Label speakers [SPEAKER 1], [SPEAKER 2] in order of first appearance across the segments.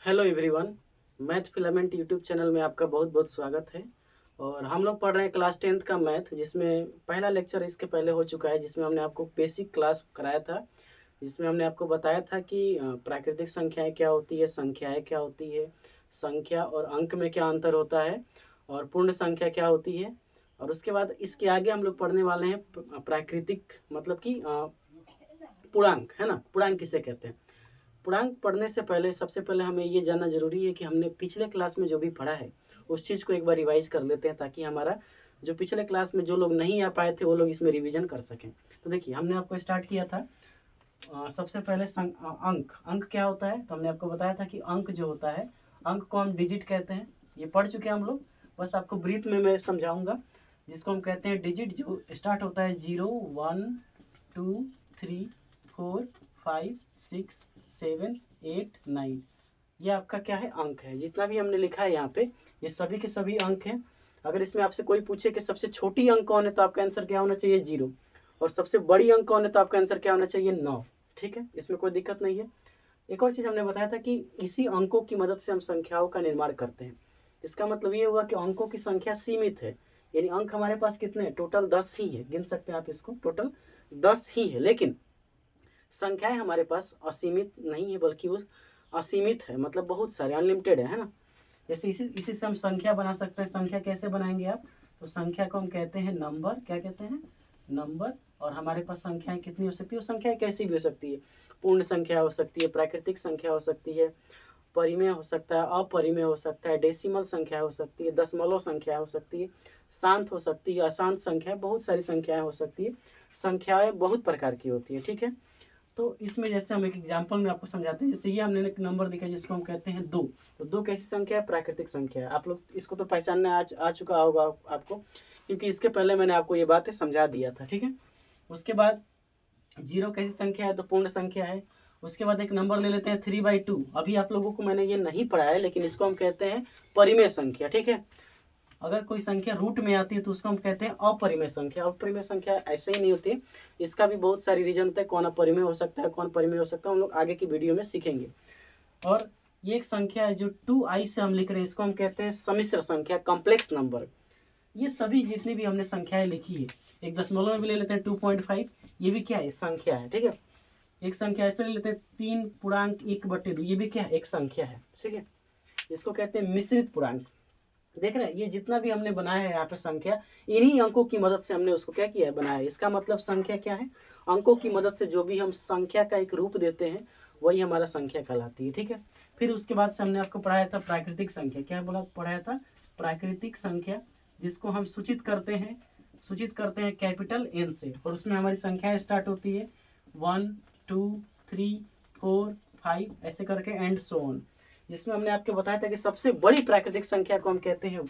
[SPEAKER 1] Hello everyone, math filament YouTube channel में आपका बहुत बहुत स्वागत है। और हम लोग पढ़ रहे हैं क्लास 10th का मैथ, जिसमें पहला लेक्चर इसके पहले हो चुका है, जिसमें हमने आपको बेसिक क्लास कराया था, जिसमें हमने आपको बताया था कि प्राकृतिक संख्याएं क्या होती है, संख्याएं क्या होती है, संख्या और अंक में क्या अंतर होता है, और पूर्ण संख्या क्या होती है। और उसके बाद इसके आगे हम लोग पढ़ने वाले हैं प्राकृतिक मतलब कि पूर्णांक, है ना। पूर्णांक किसे कहते हैं। पूर्णांक पढ़ने से पहले सबसे पहले हमें ये जानना जरूरी है कि हमने पिछले क्लास में जो भी पढ़ा है उस चीज़ को एक बार रिवाइज कर लेते हैं, ताकि हमारा जो पिछले क्लास में जो लोग नहीं आ पाए थे वो लोग इसमें रिवीजन कर सकें। तो देखिए, हमने आपको स्टार्ट किया था सबसे पहले अंक। अंक क्या होता है, तो हमने आपको बताया था कि अंक जो होता है, अंक को हम डिजिट कहते हैं। ये पढ़ चुके हैं हम लोग, बस आपको ब्रीफ में मैं समझाऊंगा। जिसको हम कहते हैं डिजिट, जो स्टार्ट होता है 0 1 2 3 4 5 6 7 8 9। ये आपका क्या है, अंक है। जितना भी हमने लिखा है यहाँ पे, ये सभी के सभी अंक हैं। अगर इसमें आपसे कोई पूछे कि सबसे छोटी अंक कौन है, तो आपका आंसर क्या होना चाहिए, 0। और सबसे बड़ी अंक कौन है, तो आपका आंसर क्या होना चाहिए, 9। ठीक है, इसमें कोई दिक्कत नहीं है। एक और चीज़ हमने बताया था कि इसी अंकों की मदद से हम संख्याओं का निर्माण करते हैं। इसका मतलब ये हुआ कि अंकों की संख्या सीमित है, यानी अंक हमारे पास कितने हैं, टोटल 10 ही है। गिन सकते हैं आप इसको, टोटल 10 ही है। लेकिन संख्याएं हमारे पास असीमित नहीं है, बल्कि वो असीमित है, मतलब बहुत सारे, अनलिमिटेड है ना। जैसे इसी से हम संख्या बना सकते हैं। संख्या कैसे बनाएंगे आप, तो संख्या को हम कहते हैं नंबर। क्या कहते हैं, नंबर। और हमारे पास संख्याएं कितनी हो सकती है, संख्या कैसी भी हो सकती है। पूर्ण संख्या हो सकती है, प्राकृतिक संख्या हो सकती है, परिमेय हो सकता है, अपरिमेय हो सकता है, डेसिमल संख्या हो सकती है, दशमलव संख्या हो सकती है, शांत हो सकती है, अशांत संख्या, बहुत सारी संख्याएं हो सकती है। संख्याएं बहुत प्रकार की होती है, ठीक है। तो इसमें जैसे हम एक एग्जांपल में आपको समझाते हैं। जैसे ये हमने एक नंबर दिखा जिसको हम कहते हैं 2। तो 2 कैसी संख्या है, प्राकृतिक संख्या है। आप लोग इसको तो पहचानने आ चुका होगा आपको, क्योंकि इसके पहले मैंने आपको ये बातें समझा दिया था, ठीक है। उसके बाद 0 कैसी संख्या है, तो पूर्ण संख्या है। उसके बाद एक नंबर ले लेते हैं 3/2। अभी आप लोगों को मैंने ये नहीं पढ़ाया है, लेकिन इसको हम कहते हैं परिमेय संख्या, ठीक है। अगर कोई संख्या रूट में आती है तो उसको हम कहते हैं अपरिमेय संख्या। अपरिमेय संख्या ऐसे ही नहीं होती, इसका भी बहुत सारी रीजन होता है, कौन अपरिमेय हो सकता है, कौन परिमेय हो सकता है, हम लोग आगे की वीडियो में सीखेंगे। और ये एक संख्या है जो 2i से हम लिख रहे हैं, इसको हम कहते हैं सम्मिश्र संख्या, कॉम्प्लेक्स नंबर। ये सभी जितनी भी हमने संख्याएं लिखी है, एक दशमलव में भी ले लेते हैं 2.5, ये भी क्या है, संख्या है, ठीक है। एक संख्या ऐसे ले लेते हैं 3.1/2, ये भी क्या है, एक संख्या है, ठीक है। इसको कहते हैं मिश्रित पूर्णांक। देख रहे हैं, ये जितना भी हमने बनाया है यहाँ पे संख्या, इन्हीं अंकों की मदद से हमने उसको क्या किया है, बनाया है। इसका मतलब संख्या क्या है, अंकों की मदद से जो भी हम संख्या का एक रूप देते हैं वही हमारा संख्या कहलाती है, ठीक है। फिर उसके बाद से हमने आपको पढ़ाया था प्राकृतिक संख्या। क्या बोला, पढ़ाया था प्राकृतिक संख्या, जिसको हम सूचित करते हैं कैपिटल एन से। और उसमें हमारी संख्याएं स्टार्ट होती है 1 2 3 4 5 ऐसे करके एंड सो ऑन। जिसमें हमने आपको बताया था कि सबसे बड़ी प्राकृतिक संख्या को हम कहते हैं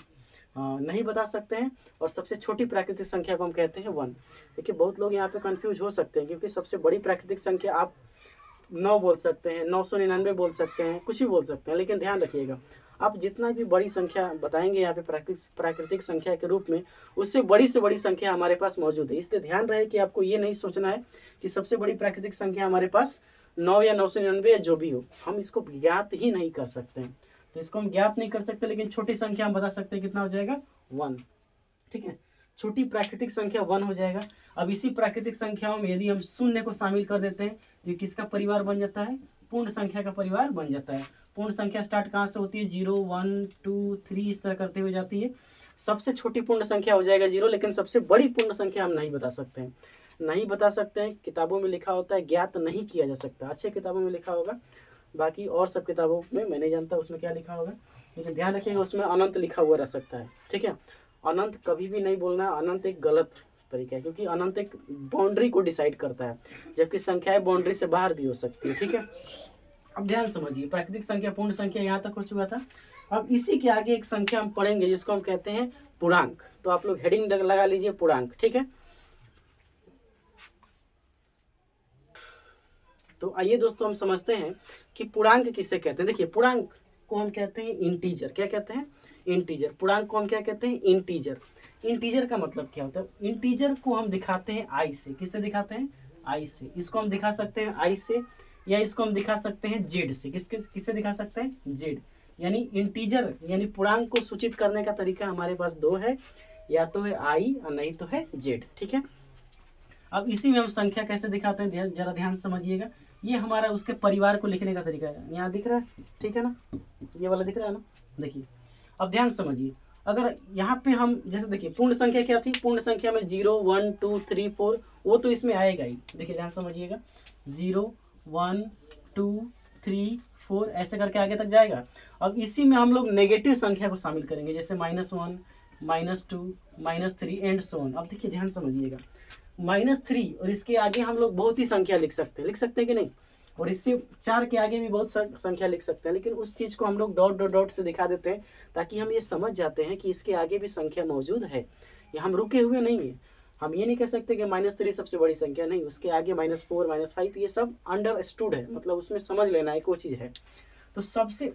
[SPEAKER 1] नहीं बता सकते हैं, और सबसे छोटी प्राकृतिक संख्या को हम कहते हैं 1। देखिए, बहुत लोग यहाँ पे कंफ्यूज हो सकते हैं, क्योंकि सबसे बड़ी प्राकृतिक संख्या आप 9 बोल सकते हैं, 999 बोल सकते हैं, कुछ भी बोल सकते हैं। लेकिन ध्यान रखिएगा, आप जितना भी बड़ी संख्या बताएंगे यहाँ पे प्राकृतिक संख्या के रूप में, उससे बड़ी से बड़ी संख्या हमारे पास मौजूद है। इसलिए ध्यान रहे कि आपको ये नहीं सोचना है कि सबसे बड़ी प्राकृतिक संख्या हमारे पास 9 या 999 या जो भी हो, हम इसको ज्ञात ही नहीं कर सकते हैं। तो इसको हम ज्ञात नहीं कर सकते, लेकिन छोटी संख्या हम बता सकते हैं, कितना हो जाएगा, 1, ठीक है। छोटी प्राकृतिक संख्या 1 हो जाएगा। अब इसी प्राकृतिक संख्याओं में यदि हम शून्य को शामिल कर देते हैं, तो किसका परिवार बन जाता है, पूर्ण संख्या का परिवार बन जाता है। पूर्ण संख्या स्टार्ट कहाँ से होती है, 0 1 2 3 इस तरह करते हुए जाती है। सबसे छोटी पूर्ण संख्या हो जाएगा 0, लेकिन सबसे बड़ी पूर्ण संख्या हम नहीं बता सकते हैं। नहीं बता सकते हैं, किताबों में लिखा होता है ज्ञात नहीं किया जा सकता। अच्छे किताबों में लिखा होगा, बाकी और सब किताबों में मैं नहीं जानता उसमें क्या लिखा होगा, लेकिन ध्यान रखिएगा उसमें अनंत लिखा हुआ रह सकता है, ठीक है। अनंत कभी भी नहीं बोलना, अनंत एक गलत तरीका है, क्योंकि अनंत एक बाउंड्री को डिसाइड करता है, जबकि संख्याएं बाउंड्री से बाहर भी हो सकती है, ठीक है। अब ध्यान समझिए, प्राकृतिक संख्या, पूर्ण संख्या यहाँ तक हो चुका था। अब इसी के आगे एक संख्या हम पढ़ेंगे जिसको हम कहते हैं पूर्णांक। तो आप लोग हेडिंग लगा लीजिए पूर्णांक, ठीक है। तो आइए दोस्तों, हम समझते हैं कि पूर्णांक किसे कहते हैं। देखिए, पूर्णांक को हम कहते हैं इंटीजर। क्या कहते हैं, इंटीजर। पूर्णांक को हम क्या कहते हैं, इंटीजर। इंटीजर का मतलब क्या होता है, इंटीजर को हम दिखाते हैं आई से। किससे दिखाते हैं, आई से। इसको हम दिखा सकते हैं आई से, या इसको हम दिखा सकते हैं जेड से। किससे दिखा सकते हैं? जेड। यानी इंटीजर यानी पूर्णांक को सूचित करने का तरीका हमारे पास दो है, या तो है आई और नहीं तो है जेड। ठीक है, अब इसी में हम संख्या कैसे दिखाते हैं, जरा ध्यान समझिएगा। ये हमारा उसके परिवार को लिखने का तरीका है, यहाँ दिख रहा है, ठीक है ना, ये वाला दिख रहा है ना। देखिए अब ध्यान समझिए, अगर यहाँ पे हम जैसे देखिए पूर्ण संख्या क्या थी, पूर्ण संख्या में 0 1 2 3 4 वो तो इसमें आएगा ही। देखिए ध्यान समझिएगा, 0 1 2 3 4 ऐसे करके आगे तक जाएगा। अब इसी में हम लोग नेगेटिव संख्या को शामिल करेंगे, जैसे -1 -2 -3 एंड सो ऑन। अब देखिए ध्यान समझिएगा, -3 और इसके आगे हम लोग बहुत ही संख्या लिख सकते हैं कि नहीं, और इससे 4 के आगे भी बहुत संख्या लिख सकते हैं, लेकिन उस चीज़ को हम लोग डॉट डॉट डॉट से दिखा देते हैं ताकि हम ये समझ जाते हैं कि इसके आगे भी संख्या मौजूद है, ये हम रुके हुए नहीं है। हम ये नहीं कह सकते कि -3 सबसे बड़ी संख्या, नहीं, उसके आगे -4 -5 ये सब अंडरस्टूड है, मतलब उसमें समझ लेना एक वो चीज़ है। तो सबसे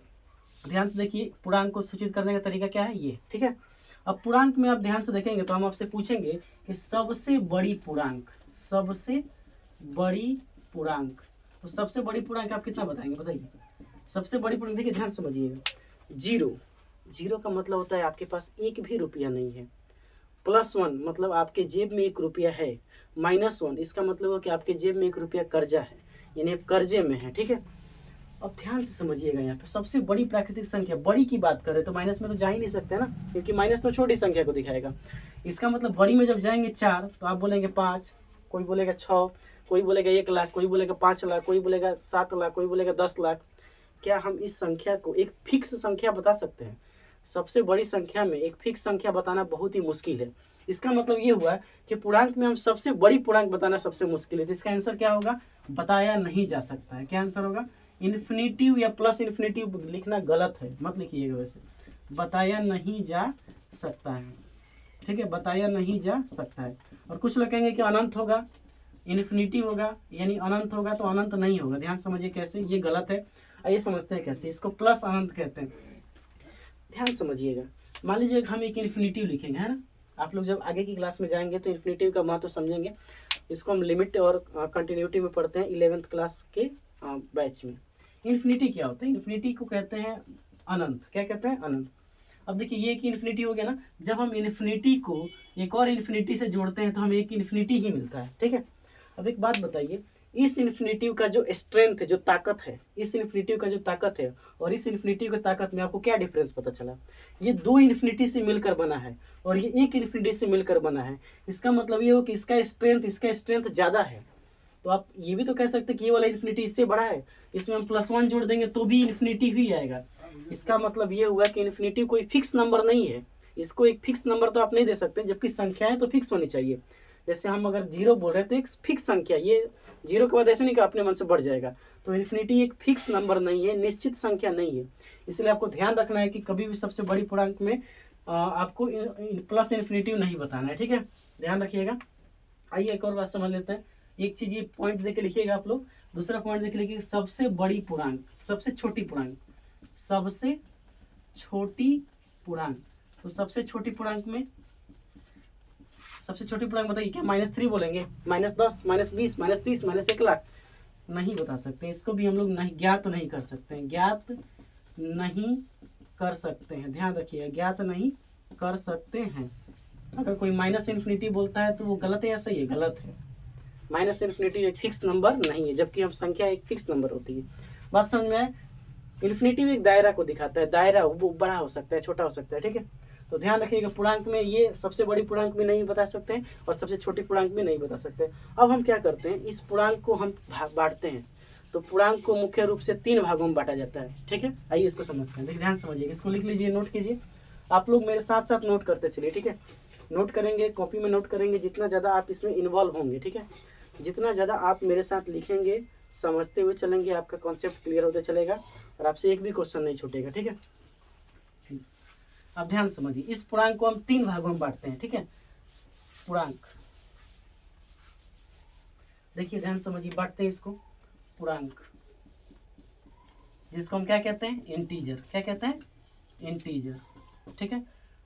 [SPEAKER 1] ध्यान से देखिए, पूर्णांक को सूचित करने का तरीका क्या है, ये। ठीक है, अब पूर्णांक में आप ध्यान से देखेंगे तो हम आपसे पूछेंगे कि सबसे बड़ी पूर्णांक, सबसे बड़ी पूर्णांक, तो सबसे बड़ी पूर्णांक आप कितना बताएंगे, बताइए। सबसे बड़ी पूर्णांक देखिए ध्यान समझिएगा, 0 0 का मतलब होता है आपके पास एक भी रुपया नहीं है, +1 मतलब आपके जेब में 1 रुपया है, -1 इसका मतलब है कि आपके जेब में 1 रुपया कर्जा है, यानी आप कर्जे में है। ठीक है, अब ध्यान से समझिएगा, यहाँ पे सबसे बड़ी प्राकृतिक संख्या, बड़ी की बात करें तो माइनस में तो जा ही नहीं सकते ना, क्योंकि माइनस तो छोटी संख्या को दिखाएगा। इसका मतलब बड़ी में जब जाएंगे 4 तो आप बोलेंगे 5, कोई बोलेगा 6, कोई बोलेगा 1 लाख, कोई बोलेगा 5 लाख, कोई बोलेगा 7 लाख, कोई बोलेगा 10 लाख। क्या हम इस संख्या को एक फिक्स संख्या बता सकते हैं? सबसे बड़ी संख्या में एक फिक्स संख्या बताना बहुत ही मुश्किल है। इसका मतलब ये हुआ कि पूर्णांक में हम सबसे बड़ी पूर्णांक बताना सबसे मुश्किल है, तो इसका आंसर क्या होगा, बताया नहीं जा सकता है। क्या आंसर होगा, इन्फिनिटिव या प्लस इन्फिनिटिव लिखना गलत है, मत लिखिएगा वैसे, बताया नहीं जा सकता है। ठीक है, बताया नहीं जा सकता है। और कुछ लोग कहेंगे कि अनंत होगा, इन्फिनिटी होगा, यानी अनंत होगा तो अनंत नहीं होगा। ध्यान समझिए कैसे, ये गलत है। आइए समझते हैं कैसे, इसको प्लस अनंत कहते हैं। ध्यान समझिएगा, मान लीजिए हम एक इन्फिनिटिव लिखेंगे, है ना, आप लोग जब आगे की क्लास में जाएंगे तो इन्फिनिटिव का महत्व समझेंगे। इसको हम लिमिट और कंटिन्यूटी में पढ़ते हैं 11th क्लास के बैच में। इन्फिनिटी क्या होता है, इन्फिनिटी को कहते हैं अनंत। क्या कहते हैं, अनंत। अब देखिए ये एक इन्फिनिटी हो गया ना, जब हम इन्फिनिटी को एक और इन्फिनिटी से जोड़ते हैं तो हमें एक इन्फिनिटी ही मिलता है। ठीक है, अब एक बात बताइए, इस इन्फिनिटिव का जो स्ट्रेंथ है, जो ताकत है, इस इन्फिनिटिव का जो ताकत है और इस इन्फिनिटिव की ताकत में आपको क्या डिफरेंस पता चला? ये दो इन्फिनिटी से मिलकर बना है और ये एक इन्फिनिटी से मिलकर बना है। इसका मतलब ये हो कि इसका स्ट्रेंथ ज़्यादा है। तो आप ये भी तो कह सकते हैं कि ये वाला इन्फिनिटी इससे बड़ा है, इसमें हम +1 जोड़ देंगे तो भी इन्फिनिटी ही आएगा। इसका मतलब ये हुआ कि इन्फिनिटी कोई फिक्स नंबर नहीं है, इसको एक फिक्स नंबर तो आप नहीं दे सकते, जबकि संख्याएं तो फिक्स होनी चाहिए। जैसे हम अगर 0 बोल रहे हैं तो एक फिक्स संख्या, ये 0 के बाद ऐसे नहीं कि अपने मन से बढ़ जाएगा। तो इन्फिनिटी एक फिक्स नंबर नहीं है, निश्चित संख्या नहीं है। इसलिए आपको ध्यान रखना है कि कभी भी सबसे बड़ी पूर्णांक में आपको प्लस इन्फिनिटिव नहीं बताना है। ठीक है, ध्यान रखिएगा। आइए एक और बात समझ लेते हैं। एक चीज ये पॉइंट देके लिखिएगा आप लोग, दूसरा पॉइंट देख लिखिए, सबसे बड़ी पूर्णांक, सबसे छोटी पूर्णांक, सबसे छोटी पूर्णांक। तो सबसे छोटी पूर्णांक में सबसे छोटी पूर्णांक बताइए, क्या -3 बोलेंगे, -10 -20 -30 -1 लाख? नहीं बता सकते, इसको भी हम लोग नहीं ज्ञात नहीं कर सकते हैं, ज्ञात नहीं कर सकते हैं। ध्यान रखिए, ज्ञात नहीं कर सकते हैं। अगर कोई माइनस इन्फिनिटी बोलता है तो वो गलत है या सही है? गलत है। माइनस इन्फिनिटी एक फिक्स नंबर नहीं है, जबकि हम संख्या एक फिक्स नंबर होती है। बात समझ में आए? इन्फिनिटी एक दायरा को दिखाता है, दायरा वो बड़ा हो सकता है, छोटा हो सकता है। ठीक है, तो ध्यान रखिएगा, पूर्णांक में ये सबसे बड़ी पूर्णांक भी नहीं बता सकते हैं और सबसे छोटी पूर्णांक भी नहीं बता सकते। अब हम क्या करते हैं, इस पूर्णांक को हम बांटते हैं। तो पूर्णांक को मुख्य रूप से 3 भागों में बांटा जाता है। ठीक है, आइए इसको समझते हैं। देखिए ध्यान समझिए, इसको लिख लीजिए, नोट कीजिए। आप लोग मेरे साथ साथ नोट करते चलिए। ठीक है, नोट करेंगे, कॉपी में नोट करेंगे, जितना ज़्यादा आप इसमें इन्वॉल्व होंगे, ठीक है, जितना ज़्यादा आप मेरे साथ लिखेंगे, समझते हुए चलेंगे, आपका कॉन्सेप्ट क्लियर होता चलेगा और आपसे एक भी क्वेश्चन नहीं छूटेगा। ठीक है, अब ध्यान समझिए, इस पूर्णांक को हम 3 भागों में बांटते हैं। ठीक है, पूर्णांक, देखिए ध्यान समझिए, बांटते हैं इसको पूर्णांक, जिसको हम क्या कहते हैं, इंटीजर। क्या कहते हैं, इंटीजर। ठीक है,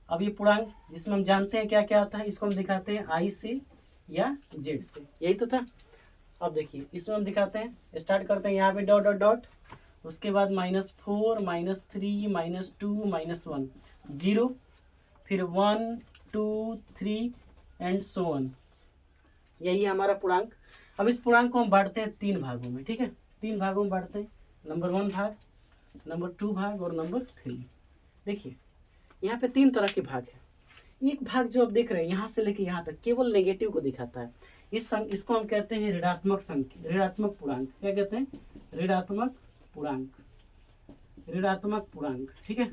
[SPEAKER 1] अब ये पूर्णांक जिसमें हम जानते हैं क्या क्या आता है, इसको हम दिखाते हैं आई से या जेड से, यही तो था। अब देखिए इसमें हम दिखाते हैं, स्टार्ट करते हैं यहाँ पे डॉट डॉट डॉट, उसके बाद -4 -3 -2 -1 0, फिर 1 2 3 एंड सो ऑन। यही है हमारा पूर्णांक। अब इस पूर्णांक को हम बांटते हैं 3 भागों में, ठीक है, 3 भागों में बांटते हैं, नंबर 1 भाग, नंबर 2 भाग और नंबर 3। देखिए यहाँ पे 3 तरह के भाग है। एक भाग जो आप देख रहे हैं यहाँ से लेके यहाँ तक केवल नेगेटिव को दिखाता है। इसको हम कहते हैं ऋणात्मक संख्या, ऋणात्मक पूर्णांक। क्या कहते हैं? ऋणात्मक पूर्णांक, ऋणात्मक पूर्णांक, ठीक है।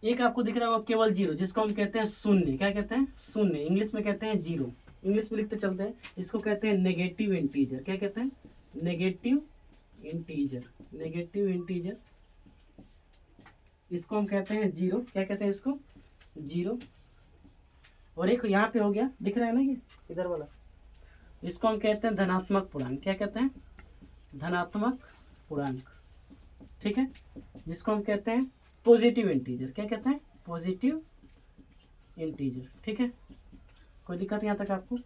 [SPEAKER 1] एक आपको दिख रहा होगा केवल 0, जिसको हम कहते हैं शून्य। क्या कहते हैं? शून्य, इंग्लिश में कहते हैं 0, इंग्लिश में लिखते चलते हैं। इसको कहते हैं नेगेटिव इंटीजर। क्या कहते हैं? Negative integer, negative integer. इसको हम कहते हैं 0। क्या कहते हैं इसको? 0। और एक यहाँ पे हो गया, दिख रहा है ना ये इधर वाला, इसको हम कहते हैं धनात्मक पूर्णांक। क्या कहते हैं? धनात्मक पूर्णांक, ठीक है, जिसको हम कहते हैं पॉजिटिव इंटीजर। क्या कहते हैं? पॉजिटिव इंटीजर, ठीक है। कोई दिक्कत यहाँ तक आपको?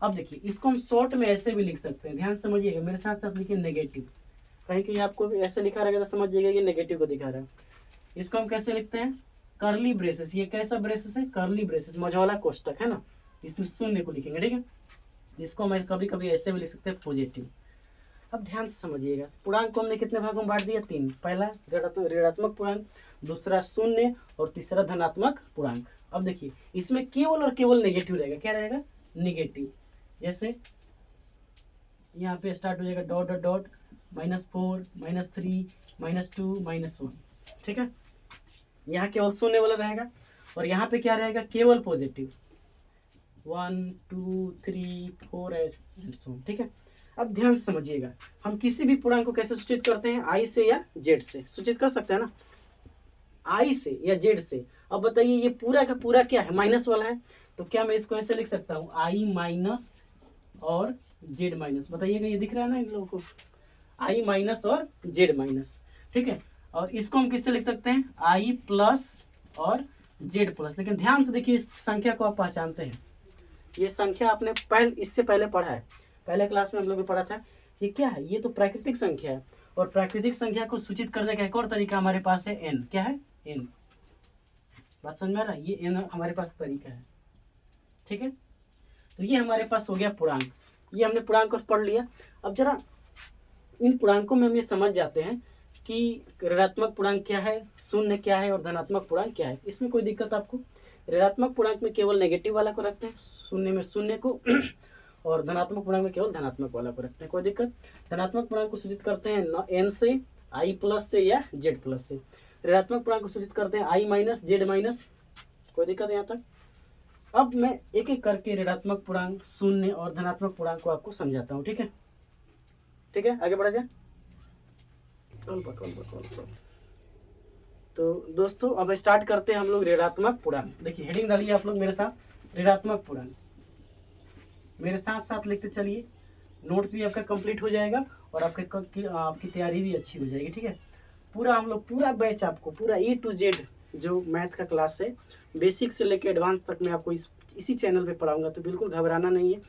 [SPEAKER 1] अब देखिए इसको हम शॉर्ट में ऐसे भी लिख सकते हैं, ध्यान समझिएगा, मेरे साथ साथ लिखिए नेगेटिव। कहीं कहीं आपको ऐसे लिखा रहेगा तो समझिएगा कि नेगेटिव को दिखा रहा है। इसको हम कैसे लिखते हैं? Curly braces. ये कैसा ब्रेसेस है? कर्ली ब्रेसेस, मझौला कोष्टक है ना, इसमें शून्य को लिखेंगे, ठीक है। इसको मैं कभी कभी ऐसे भी लिख सकते हैं पॉजिटिव। अब ध्यान से समझिएगा, पूर्णांक को हमने कितने भागों में बांट दिया? 3। पहला ऋणात्मक पूर्णांक, दूसरा शून्य और तीसरा धनात्मक पूर्णांक। अब देखिए इसमें केवल और केवल नेगेटिव रहेगा। क्या रहेगा? नेगेटिव। जैसे यहाँ पे स्टार्ट हो जाएगा डॉट डॉट डॉट, -4 -3 -2 -1, ठीक है। यहाँ केवल शून्य वाला रहेगा और यहाँ पे क्या रहेगा? केवल पॉजिटिव, 1 2 3 4 एंड सो, ठीक है। अब ध्यान से समझिएगा, हम किसी भी पूर्णांक को कैसे सूचित करते हैं? आई से या जेड से सूचित कर सकते हैं ना, आई से या जेड से। अब बताइए ये पूरा का पूरा क्या है? माइनस वाला है, तो क्या मैं इसको ऐसे लिख सकता हूँ? आई माइनस और जेड माइनस। बताइएगा, ये दिख रहा है ना इन लोगों को? आई माइनस और जेड माइनस, ठीक है। और इसको हम किससे लिख सकते हैं? आई प्लस और जेड प्लस। लेकिन ध्यान से देखिए, इस संख्या को आप पहचानते हैं, ये संख्या आपने इससे पहले पढ़ा है, पहले क्लास में हम लोग ने पढ़ा था। ये क्या है? ये तो प्राकृतिक संख्या है, और प्राकृतिक संख्या को सूचित करने का एक और तरीका हमारे पास है, एन। क्या है? एन। बात समझ में आ रहा है? ये एन हमारे पास तरीका है, ठीक है। तो ये हमारे पास हो गया पूर्णांक। ये हमने पूर्णांक को पढ़ लिया। अब जरा इन पूर्णांकों में हम ये समझ जाते हैं कि ऋणात्मक पूर्णांक क्या है, शून्य क्या है और धनात्मक पूर्णांक क्या है। इसमें कोई दिक्कत आपको? ऋणात्मक पूर्णांक में केवल नेगेटिव वाला को रखते हैं, शून्य में शून्य को और धनात्मक पूर्णांक में केवल धनात्मक वाला को रखते हैं। कोई दिक्कत? धनात्मक पूर्णांक को सूचित करते हैं एन से, आई प्लस से या जेड प्लस से। ऋणात्मक पूर्णांक को सूचित करते हैं आई माइनस जेड माइनस। कोई दिक्कत यहाँ तक? अब मैं एक एक करके ऋणात्मक पूर्णांक, शून्य और धनात्मक पूर्णांक को आपको समझाता हूँ, ठीक है। ठीक है, आगे बढ़ा जाए। तो दोस्तों अब स्टार्ट करते हैं हम लोग ऋणात्मक पूर्णांक। देखिए हेडिंग डालिए आप लोग मेरे साथ, ऋणात्मक पूर्णांक। मेरे साथ साथ लिखते चलिए, नोट्स भी आपका कंप्लीट हो जाएगा और आपकी तैयारी भी अच्छी हो जाएगी, ठीक है। पूरा हम लोग पूरा बैच आपको पूरा A to Z जो मैथ का क्लास है, बेसिक से लेकर एडवांस तक मैं आपको इसी चैनल पे पढ़ाऊंगा। तो बिल्कुल घबराना नहीं है,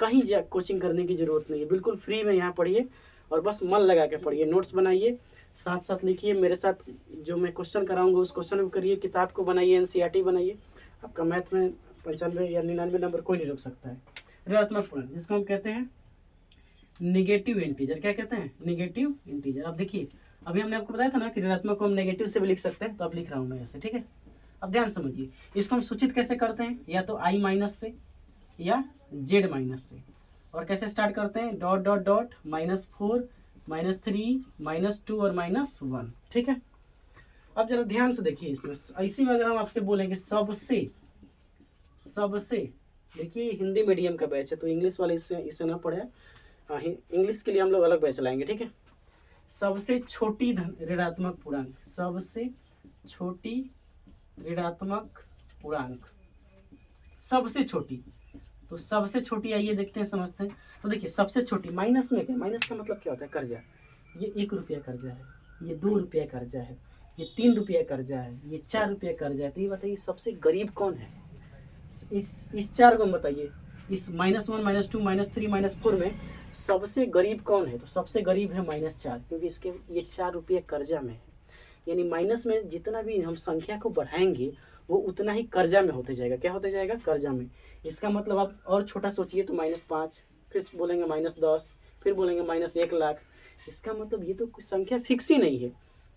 [SPEAKER 1] कहीं कोचिंग करने की ज़रूरत नहीं है, बिल्कुल फ्री में यहाँ पढ़िए और बस मन लगा के पढ़िए। नोट्स बनाइए, साथ साथ लिखिए, मेरे साथ जो मैं क्वेश्चन कराऊंगा उस क्वेश्चन को करिए, किताब को बनाइए, NCERT बनाइए। आपका मैथ में 95 या 99 नंबर कोई नहीं रोक सकता है। ऋणात्मक पूर्णांक जिसको हम कहते हैं निगेटिव इंटीजर। क्या कहते हैं? Negative integer. अब देखिए अभी हमने आपको बताया था ना कि ऋणात्मक को हम नेगेटिव से भी लिख सकते हैं, तो अब लिख रहा हूँ मैं ऐसे, ठीक है। अब ध्यान समझिए, इसको हम सूचित कैसे करते हैं? या तो आई माइनस से या जेड माइनस से। और कैसे स्टार्ट करते हैं? डॉट डॉट डॉट, -4 -3 -2 और -1, ठीक है। अब जरा ध्यान से देखिए, इसमें ऐसे में अगर हम आपसे बोलेंगे सबसे, देखिए हिंदी मीडियम का बैच है तो इंग्लिश वाले इसे ना पढ़े, इंग्लिश के लिए हम लोग अलग बैच लाएंगे, ठीक है। सबसे छोटी ऋणात्मक पूर्णांक, सबसे छोटी ऋणात्मक पूर्णांक, सबसे छोटी। तो सबसे छोटी आइए देखते हैं, समझते हैं। तो देखिए सबसे छोटी माइनस में क्या? माइनस का मतलब क्या होता है? कर्जा। ये 1 रुपया कर्जा है, ये 2 रुपया कर्जा है, ये 3 रुपया कर्जा है, ये 4 रुपया कर्जा है। तो ये बताइए सबसे गरीब कौन है? इस 4 को बताइए। इस -1 -2 -3 -4 में सबसे गरीब कौन है? तो सबसे गरीब है -4, क्योंकि इसके ये 4 रुपये कर्जा में है। यानी माइनस में जितना भी हम संख्या को बढ़ाएंगे वो उतना ही कर्जा में होते जाएगा। क्या होते जाएगा? कर्जा में। इसका मतलब आप और छोटा सोचिए तो -5, फिर बोलेंगे -10, फिर बोलेंगे -1 लाख। इसका मतलब ये तो कोई संख्या फिक्स ही नहीं है,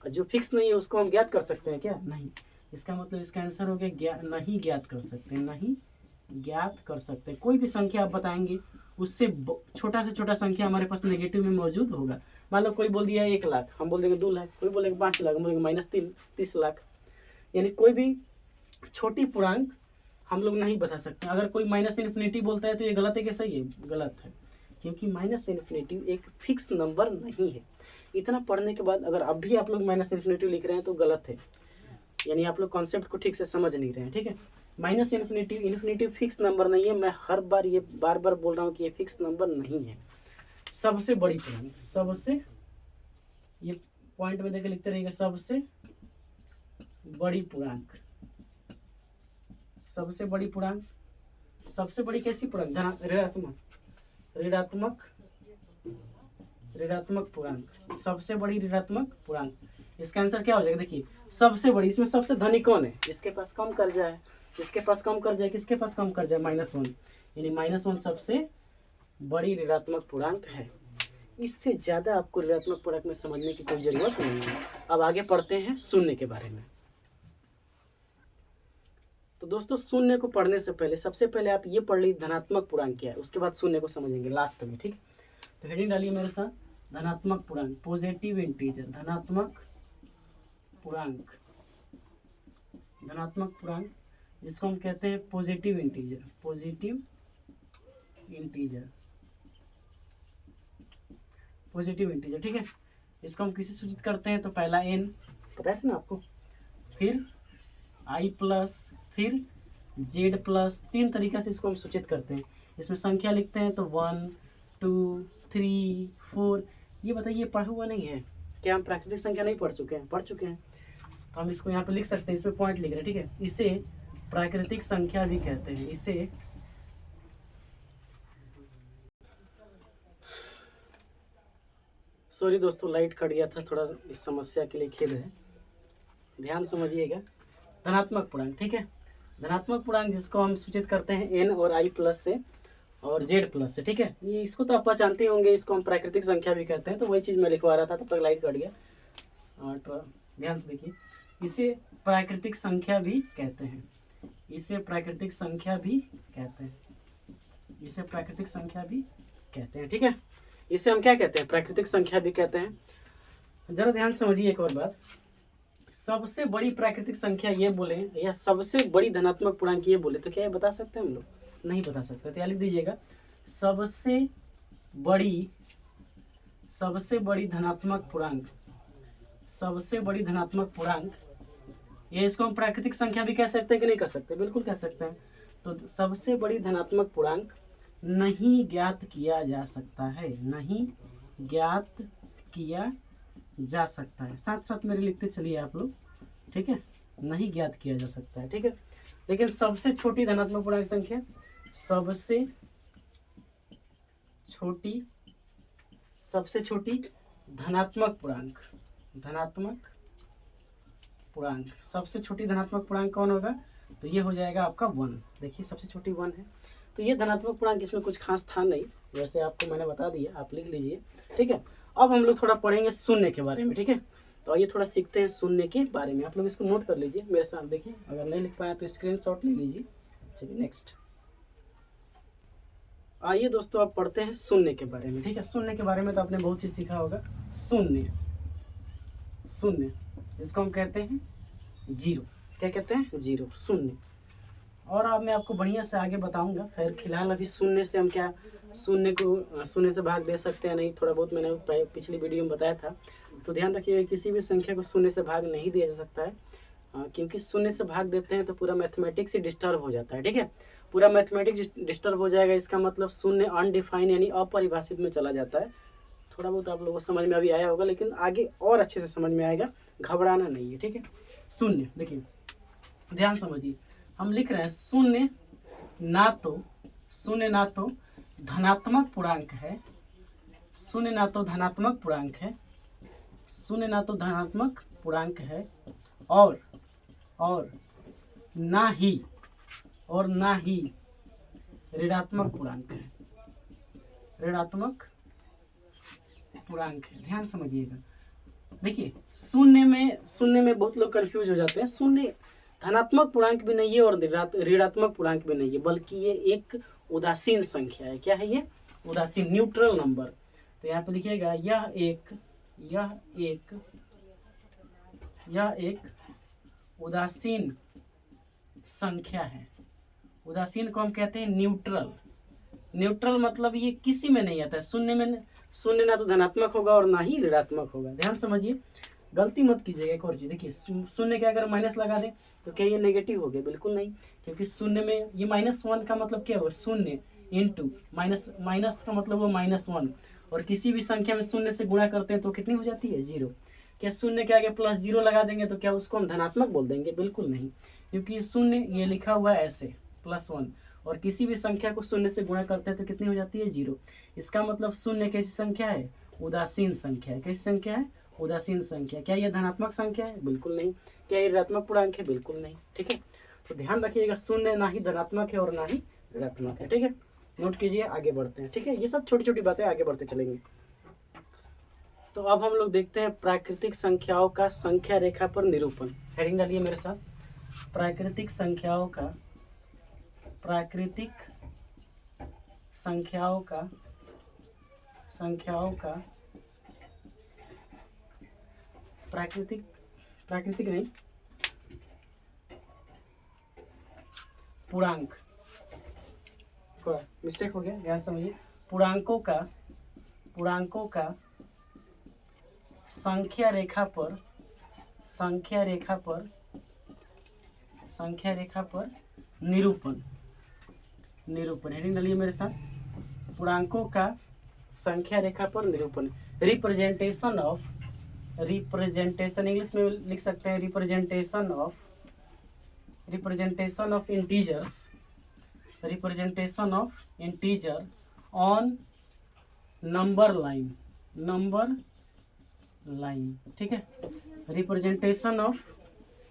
[SPEAKER 1] और जो फिक्स नहीं है उसको हम ज्ञात कर सकते हैं क्या? नहीं। इसका मतलब इसका आंसर हो गया नहीं ज्ञात कर सकते, नहीं ज्ञात कर सकते। कोई भी संख्या आप बताएंगे उससे छोटा से छोटा संख्या हमारे पास नेगेटिव में मौजूद होगा। मान लो कोई बोल दिया 1 लाख, हम बोल देंगे 2 लाख, कोई बोलेंगे 5 लाख, हम बोलेंगे -30 लाख। यानी कोई भी छोटी पूर्णांक हम लोग नहीं बता सकते। अगर कोई -इन्फिनिटी बोलता है तो ये गलत है कि सही है? गलत है, क्योंकि -इन्फिनिटी एक फिक्स नंबर नहीं है। इतना पढ़ने के बाद अगर अब भी आप लोग -इन्फिनिटी लिख रहे हैं तो गलत है, यानी आप लोग कॉन्सेप्ट को ठीक से समझ नहीं रहे हैं। ठीक है, इन्फिनिटी फिक्स नंबर नहीं है। मैं हर बार ये बार बोल रहा हूँ कि ये फिक्स नंबर नहीं है। सबसे बड़ी पूर्णांक, सबसे, ये पॉइंट में देकर लिखते रहिएगा, सबसे बड़ी पूर्णांक, सबसे बड़ी पूर्णांक, सबसे बड़ी कैसी पूर्णांक? ऋणात्मक पूर्णांक, सबसे बड़ी ऋणात्मक पूर्णांक। इसका आंसर क्या हो जाएगा? देखिए सबसे बड़ी, इसमें सबसे धनी कौन है? जिसके पास कम कर्जा है। जिसके पास कम कर्जा है, किसके पास कम कर्जा है? -1, यानी -1 सबसे बड़ी ऋणात्मक पूर्णांक है। इससे ज्यादा आपको ऋणात्मक पूर्णांक में समझने की कोई जरूरत नहीं है। अब आगे पढ़ते हैं शून्य के बारे में। तो दोस्तों शून्य को पढ़ने से पहले सबसे पहले आप ये पढ़ लीजिए धनात्मक पूर्णांक क्या है, उसके बाद शून्य को समझेंगे लास्ट में। ठीक, तो हेडिंग डालिए मेरे साथ, धनात्मक पूर्णांक, पॉजिटिव इंटीजर, धनात्मक पूर्णांक, धनात्मक पूर्णांक जिसको हम कहते हैं positive integer, positive integer, positive integer. ठीक है, इसको हम किसे सूचित करते हैं? तो पहला n, पता है ना आपको, फिर i प्लस, फिर z प्लस, 3 तरीका से इसको हम सूचित करते हैं। इसमें संख्या लिखते हैं तो 1 2 3 4। ये बताइए पढ़ा हुआ नहीं है क्या? हम प्राकृतिक संख्या नहीं पढ़ चुके हैं? पढ़ चुके हैं। तो हम इसको यहाँ पे लिख सकते हैं, इसमें पॉइंट लिख रहे हैं। ठीक है, इसे प्राकृतिक संख्या भी कहते हैं। इसे सॉरी दोस्तों, लाइट कट गया था, थोड़ा इस समस्या के लिए खेद है, ध्यान समझिएगा। धनात्मक पूर्णांक, ठीक है, धनात्मक पूर्णांक जिसको हम सूचित करते हैं n और i प्लस से और z प्लस से। ठीक है, ये इसको तो आप जानते होंगे, इसको हम प्राकृतिक संख्या भी कहते हैं। तो वही चीज़ मैं लिखवा रहा था, तब तक लाइट कट गया। और ध्यान से देखिए, इसे प्राकृतिक संख्या भी कहते हैं, इसे प्राकृतिक संख्या भी कहते हैं, इसे प्राकृतिक संख्या भी कहते हैं। ठीक है, इसे हम क्या कहते हैं? प्राकृतिक संख्या भी कहते हैं। जरा ध्यान समझिए एक और बात, सबसे बड़ी प्राकृतिक संख्या ये बोले या सबसे बड़ी धनात्मक पूर्णांक ये बोले तो क्या ये बता सकते हैं हम लोग? नहीं बता सकते। तो यहाँ लिख दीजिएगा, सबसे बड़ी धनात्मक पूर्णांक, सबसे बड़ी धनात्मक पूर्णांक, ये इसको हम प्राकृतिक संख्या भी कह सकते हैं कि नहीं कह सकते? बिल्कुल कह सकते हैं। तो सबसे बड़ी धनात्मक पूर्णांक नहीं ज्ञात किया जा सकता है, नहीं ज्ञात किया जा सकता है। साथ साथ मेरे लिखते चलिए आप लोग, ठीक है, नहीं ज्ञात किया जा सकता है। ठीक है, लेकिन सबसे छोटी धनात्मक पूर्णांक संख्या, सबसे छोटी धनात्मक पूर्णांक, धनात्मक पूर्णांक, सबसे छोटी धनात्मक पूर्णांक कौन होगा? तो ये हो जाएगा आपका 1। देखिए सबसे छोटी 1 है। तो ये धनात्मक पूर्णांक, इसमें कुछ खास था नहीं, वैसे आपको मैंने बता दिया, आप लिख लीजिए। ठीक है, अब हम लोग थोड़ा पढ़ेंगे शून्य के बारे में। ठीक है, तो आइए थोड़ा सीखते हैं शून्य के बारे में। आप लोग इसको नोट कर लीजिए मेरे साथ, देखिए अगर नहीं लिख पाए तो स्क्रीनशॉट ले लीजिए। चलिए नेक्स्ट, आइए दोस्तों अब पढ़ते हैं शून्य के बारे में। ठीक है, शून्य के बारे में तो आपने बहुत चीज सीखा होगा। शून्य, शून्य जिसको हम कहते हैं जीरो, क्या कहते हैं? जीरो, शून्य। और अब मैं आपको बढ़िया से आगे बताऊंगा। खैर फिलहाल अभी शून्य से हम क्या शून्य से भाग दे सकते हैं नहीं, थोड़ा बहुत मैंने पिछली वीडियो में बताया था। तो ध्यान रखिए, किसी भी संख्या को शून्य से भाग नहीं दिया जा सकता है, क्योंकि शून्य से भाग देते हैं तो पूरा मैथमेटिक्स ही डिस्टर्ब हो जाता है। ठीक है, पूरा मैथमेटिक्स डिस्टर्ब हो जाएगा। इसका मतलब शून्य अनडिफाइन यानी अपरिभाषित में चला जाता है। थोड़ा बहुत आप लोगों को समझ में अभी आया होगा, लेकिन आगे और अच्छे से समझ में आएगा, घबराना नहीं है। ठीक है, शून्य, देखिए ध्यान समझिए, हम लिख रहे हैं शून्य ना तो शून्य ना तो धनात्मक पूर्णांक है, शून्य ना तो धनात्मक पूर्णांक है, शून्य ना तो धनात्मक पूर्णांक है, और ना ही ऋणात्मक पूर्णांक है, ऋणात्मक पूर्णांक है। ध्यान समझिएगा। देखिए शून्य में बहुत लोग कंफ्यूज हो जाते हैं। शून्य धनात्मक पूर्णांक भी नहीं है और ऋणात्मक पूर्णांक भी नहीं है, बल्कि ये एक उदासीन संख्या है। क्या है ये? उदासीन, न्यूट्रल नंबर। तो यहाँ पे लिखिएगा यह एक उदासीन संख्या है। उदासीन को हम कहते हैं न्यूट्रल। न्यूट्रल मतलब ये किसी में नहीं आता है। शून्य ना तो धनात्मक होगा और ना ही ऋणात्मक होगा। ध्यान समझिए, गलती मत कीजिएगा। एक और चीज देखिए, शून्य के अगर माइनस लगा दें तो क्या ये नेगेटिव हो गया? बिल्कुल नहीं, क्योंकि शून्य में ये -1 का मतलब क्या होगा? शून्य इंटू माइनस का मतलब वो -1, और किसी भी संख्या में शून्य से गुणा करते हैं तो कितनी हो जाती है? 0। क्या शून्य के आगे +0 लगा देंगे तो क्या उसको हम धनात्मक बोल देंगे? बिल्कुल नहीं, क्योंकि शून्य ये लिखा हुआ है ऐसे +1, और किसी भी संख्या को शून्य से गुणा करते हैं तो कितनी हो जाती है? 0। इसका मतलब शून्य कैसी संख्या है? उदासीन संख्या है। कैसी संख्या है? उदासीन संख्या। क्या यह धनात्मक संख्या है? बिल्कुल नहीं। क्या ये ऋणात्मक पूर्णांक है? बिल्कुल नहीं। ठीक है, तो ध्यान रखिएगा, शून्य ना ही धनात्मक है और ना ही ऋणात्मक है। ठीक है, नोट कीजिए। आगे बढ़ते हैं। ठीक है, ये सब छोटी छोटी बातें, आगे बढ़ते चलेंगे। तो अब हम लोग देखते हैं प्राकृतिक संख्याओं का संख्या रेखा पर निरूपण। हेडिंग डालिए मेरे साथ, प्राकृतिक संख्याओं का प्राकृतिक संख्याओं का प्राकृतिक नहीं, पूर्णांक, मिस्टेक हो गया, ध्यान समझिए। पूर्णांकों का संख्या रेखा पर निरूपण। हेडिंग डालिए मेरे साथ, पूर्णांकों का संख्या रेखा पर निरूपण। रिप्रेजेंटेशन, इंग्लिश में लिख सकते हैं representation of integer on number line. ठीक है, representation of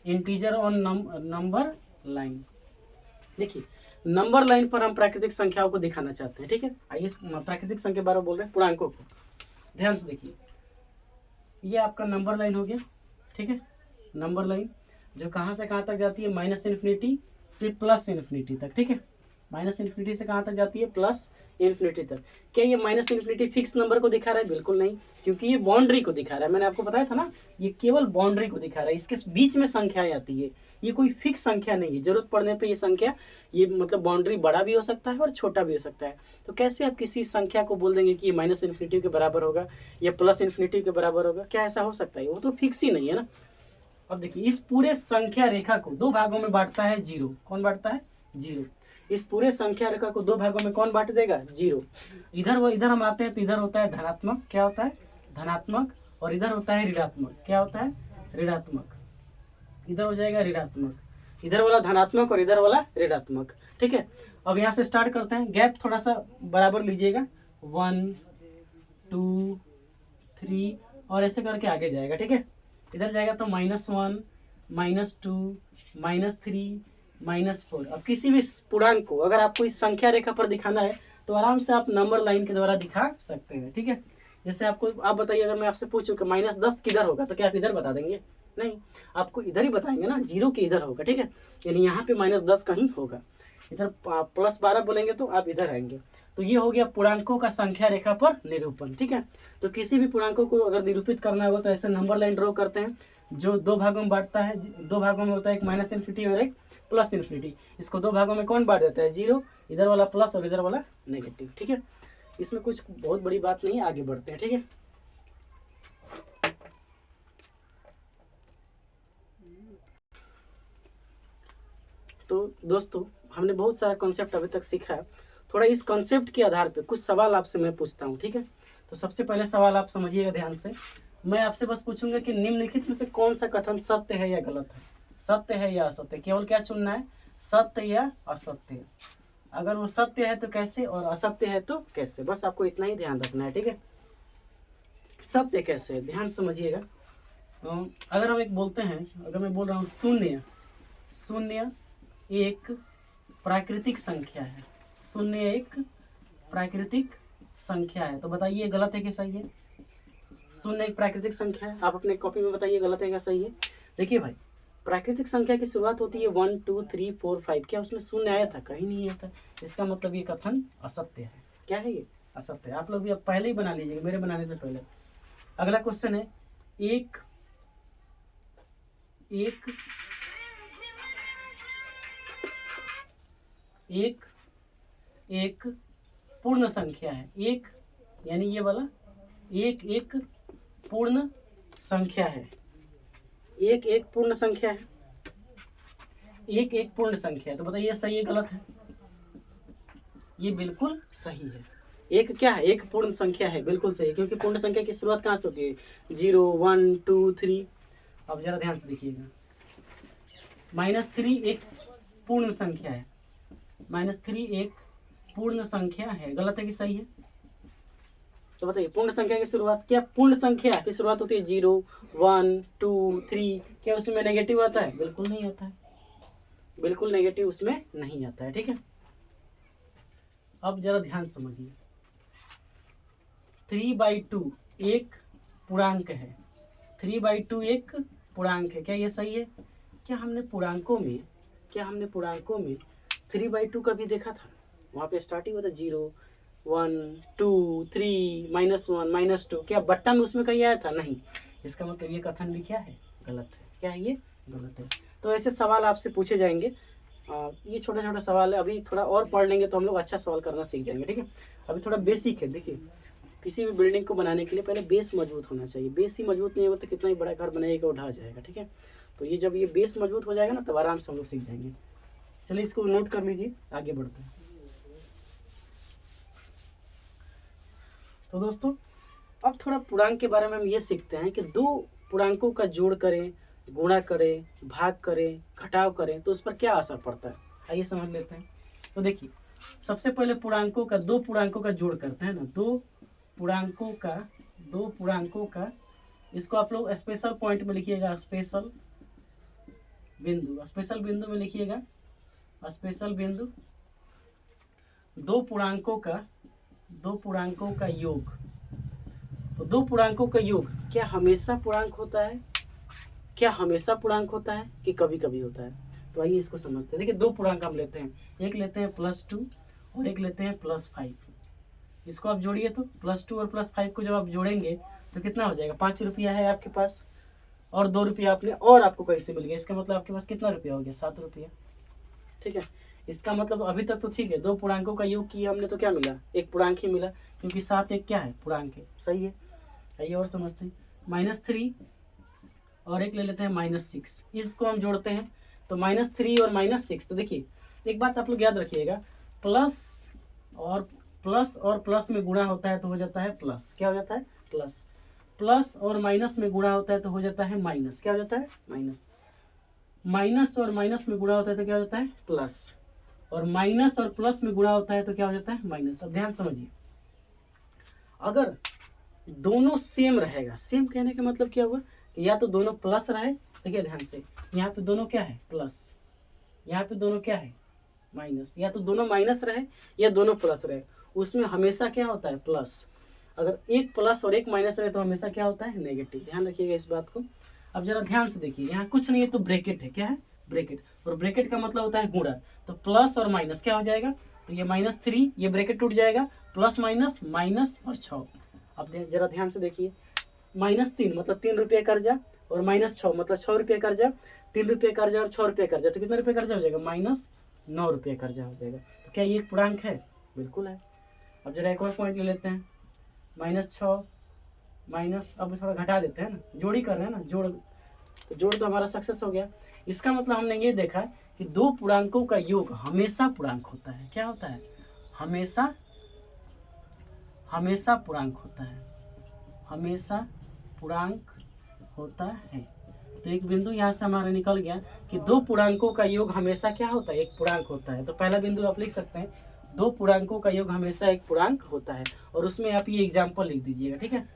[SPEAKER 1] integer on number line. देखिए, नंबर लाइन पर हम प्राकृतिक संख्याओं को दिखाना चाहते हैं। ठीक है, आइए प्राकृतिक संख्या के बारे में बोल रहे हैं, पूर्णांकों को। ध्यान से देखिए, ये आपका नंबर लाइन हो गया। ठीक है, नंबर लाइन जो कहाँ से कहाँ तक जाती है? -∞ से +∞ तक। ठीक है, -∞ से कहाँ तक जाती है? +∞ तक। क्या ये -∞ फिक्स नंबर को दिखा रहा है? बिल्कुल नहीं, क्योंकि ये बाउंड्री को दिखा रहा है। मैंने आपको बताया था ना, ये केवल बाउंड्री को दिखा रहा है। इसके बीच में संख्याएं आती है, ये कोई फिक्स संख्या नहीं है। जरूरत पड़ने पे ये संख्या, ये मतलब बाउंड्री बड़ा भी हो सकता है और छोटा भी हो सकता है। तो कैसे आप किसी संख्या को बोल देंगे कि ये -∞ के बराबर होगा या +∞ के बराबर होगा? क्या ऐसा हो सकता है? वो तो फिक्स ही नहीं है ना। अब देखिए, इस पूरे संख्या रेखा को 2 भागों में बांटता है 0। कौन बांटता है? 0। इस पूरे संख्या रेखा को 2 भागों में कौन बांट देगा? 0। इधर हम आते हैं तो इधर होता है धनात्मक। क्या होता है? धनात्मक। और इधर होता है ऋणात्मक। क्या होता है? ऋणात्मक। इधर हो जाएगा ऋणात्मक, इधर वाला धनात्मक और इधर वाला ऋणात्मक। ठीक है, अब यहाँ से स्टार्ट करते हैं। गैप थोड़ा सा बराबर लीजिएगा, 1 2 3 और ऐसे करके आगे जाएगा। ठीक है, इधर जाएगा तो -1 -2 -3 -4। अब किसी भी पूर्णांक को अगर आपको इस संख्या रेखा पर दिखाना है तो आराम से आप नंबर लाइन के द्वारा दिखा सकते हैं। ठीक है, जैसे आप बताइए, अगर मैं आपसे पूछूं कि -10 किधर होगा तो क्या आप इधर बता देंगे? नहीं, आपको इधर ही बताएंगे ना, 0 के इधर होगा। ठीक है, यानी यहाँ पे -10 कहीं होगा। इधर +12 बोलेंगे तो आप इधर आएंगे। तो ये हो गया पूर्णांकों का संख्या रेखा पर निरूपण। ठीक है, तो किसी भी पूर्णांकों को अगर निरूपित करना होगा तो ऐसे नंबर लाइन ड्रॉ करते हैं, जो 2 भागों में बांटता है। 2 भागों में होता है, एक -∞ और एक +∞। इसको 2 भागों में कौन बांट देता है? 0। इधर वाला प्लस और इधर वाला नेगेटिव। ठीक है, इसमें कुछ बहुत बड़ी बात नहीं है, आगे बढ़ते हैं। ठीक है, तो दोस्तों, हमने बहुत सारा कॉन्सेप्ट अभी तक सीखा है। थोड़ा इस कॉन्सेप्ट के आधार पे कुछ सवाल आपसे मैं पूछता हूँ। ठीक है, तो सबसे पहले सवाल आप समझिएगा ध्यान से। मैं आपसे बस पूछूंगा कि निम्नलिखित में से कौन सा कथन सत्य है या गलत है? सत्य है या असत्य? केवल क्या चुनना है? सत्य या असत्य। अगर वो सत्य है तो कैसे और असत्य है तो कैसे, बस आपको इतना ही ध्यान रखना है, ठीक है। सत्य कैसे है, ध्यान समझिएगा। अगर हम एक बोलते हैं, अगर मैं बोल रहा हूँ शून्य, शून्य एक प्राकृतिक संख्या है, शून्य एक प्राकृतिक संख्या है, तो बताइए गलत है कि सही है। शून्य एक प्राकृतिक संख्या है, आप अपने कॉपी में बताइए गलत है क्या सही है। देखिए भाई, प्राकृतिक संख्या की शुरुआत होती है 1 2 3 4 5, क्या उसमें शून्य आया था? कहीं नहीं आया था। इसका मतलब ये कथन असत्य है। क्या है ये? असत्य है। आप लोग भी अब पहले ही बना लीजिएगा, मेरे बनाने से पहले। अगला क्वेश्चन है, एक एक एक एक पूर्ण संख्या है, एक यानी ये वाला एक एक पूर्ण संख्या है, एक एक पूर्ण संख्या है, एक एक पूर्ण संख्या है, तो बताइए सही है गलत है। ये बिल्कुल सही है। एक क्या है? एक पूर्ण संख्या है, बिल्कुल सही है, क्योंकि पूर्ण संख्या की शुरुआत कहाँ से होती है? 0 1 2 3। अब जरा ध्यान से देखिएगा, -3 एक पूर्ण संख्या है, -3 एक पूर्ण संख्या है, गलत है कि सही है? तो बताइए पूर्ण संख्या की शुरुआत, क्या पूर्ण संख्या की शुरुआत होती है 0 1 2 3, क्या उसमें नेगेटिव आता है? बिल्कुल नहीं आता है, बिल्कुल नेगेटिव उसमें नहीं आता है, ठीक है। अब जरा ध्यान समझिए, 3/2 एक पूर्णांक है, 3/2 एक पूर्णांक है, क्या ये सही है? क्या हमने पूर्णांकों में 3/2 का भी देखा था? वहाँ पे स्टार्टिंग होता 0 1 2 3 -1 -2, क्या बट्टा में उसमें कहीं आया था? नहीं। इसका मतलब ये कथन भी क्या है? गलत है। क्या है ये? गलत है। तो ऐसे सवाल आपसे पूछे जाएंगे। ये छोटा छोटा सवाल है, अभी थोड़ा और पढ़ लेंगे तो हम लोग अच्छा सवाल करना सीख जाएंगे, ठीक है। अभी थोड़ा बेसिक है। देखिए, किसी भी बिल्डिंग को बनाने के लिए पहले बेस मजबूत होना चाहिए। बेस ही मजबूत नहीं होगा तो कितना ही बड़ा घर बनाएगा वो ढह जाएगा, ठीक है। तो ये जब ये बेस मजबूत हो जाएगा ना, तब आराम से हम लोग सीख जाएंगे। चलिए इसको नोट कर लीजिए, आगे बढ़ते हैं। तो दोस्तों, अब थोड़ा पूर्णांक के बारे में हम ये सीखते हैं कि दो पूर्णांकों का जोड़ करें, गुणा करें, भाग करें, घटाव करें तो उस पर क्या असर पड़ता है, आइए समझ लेते हैं। तो देखिए, सबसे पहले दो पूर्णांकों का जोड़ करते हैं ना, दो पूर्णांकों का इसको आप लोग स्पेशल पॉइंट में लिखिएगा, स्पेशल बिंदु में लिखिएगा, स्पेशल बिंदु। दो पूर्णांकों का योग, तो दो पूर्णांकों का योग क्या हमेशा पूर्णांक होता है? कि कभी कभी होता है? तो आइए इसको समझते हैं। देखिए, दो पूर्णांक हम लेते हैं, एक लेते हैं +2 और एक लेते हैं +5। इसको आप जोड़िए, तो +2 और +5 को जब आप जोड़ेंगे तो कितना हो जाएगा? 5 रुपया है आपके पास और 2 रुपया आपने और आपको कहीं से मिल गया, इसका मतलब आपके पास कितना रुपया हो गया? 7 रुपया, ठीक है। इसका मतलब अभी तक तो ठीक है, दो पूर्णांकों का योग किया हमने तो क्या मिला? एक पूर्णांक ही मिला, क्योंकि 7 एक क्या है? पूर्णांक है, सही है। आइए और समझते हैं, -3 और एक ले लेते हैं -6, इसको हम जोड़ते हैं तो -3 और -6। तो देखिए, एक बात आप लोग याद रखिएगा, प्लस और प्लस में गुणा होता है तो हो जाता है प्लस, क्या हो जाता है? प्लस। प्लस और माइनस में गुणा होता है तो हो जाता है माइनस, क्या हो जाता है? माइनस। माइनस और माइनस में गुणा होता है तो क्या हो जाता है? प्लस। और माइनस और प्लस में गुणा होता है तो क्या हो जाता है? माइनस। अब ध्यान समझिए, अगर दोनों सेम रहेगा, सेम कहने का मतलब क्या हुआ कि या तो दोनों प्लस रहे, देखिए ध्यान से, यहाँ पे दोनों क्या है? प्लस, यहाँ पे दोनों क्या है? माइनस। या तो दोनों माइनस रहे या दोनों प्लस रहे, उसमें हमेशा क्या होता है? प्लस। अगर एक प्लस और एक माइनस रहे तो हमेशा क्या होता है? नेगेटिव। ध्यान रखिएगा इस बात को। अब जरा ध्यान से देखिए, यहाँ कुछ नहीं है तो ब्रैकेट है, क्या है? ब्रैकेट। और ब्रैकेट का मतलब होता है गुणा, तो प्लस और माइनस क्या हो जाएगा? तो ये -3, ये ब्रैकेट टूट जाएगा, प्लस माइनस माइनस और 6। अब जरा ध्यान से देखिए, -3 मतलब 3 रुपये कर्जा और -6 मतलब 6 रुपये कर्जा, 3 रुपये कर्जा और 6 रुपये कर्जा, तो कितना रुपये कर्जा हो जाएगा? -9 रुपये कर्जा हो जाएगा। तो क्या ये एक पूर्णांक है? बिल्कुल है। अब जरा एक और पॉइंट ले लेते हैं, -6 माइनस, अब थोड़ा घटा देते हैं ना, जोड़ी कर रहे हैं ना, जोड़ तो हमारा सक्सेस हो गया। इसका मतलब हमने ये देखा कि दो पूर्णांकों का योग हमेशा पूर्णांक होता है। क्या होता है? हमेशा पूर्णांक होता है, हमेशा पूर्णांक होता है। तो एक बिंदु यहाँ से हमारा निकल गया कि दो पूर्णांकों का योग हमेशा क्या होता है, एक पूर्णांक होता है। तो पहला बिंदु आप लिख सकते हैं, दो पूर्णांकों का योग हमेशा एक पूर्णांक होता है। और उसमें आप ये एग्जाम्पल लिख दीजिएगा, ठीक है,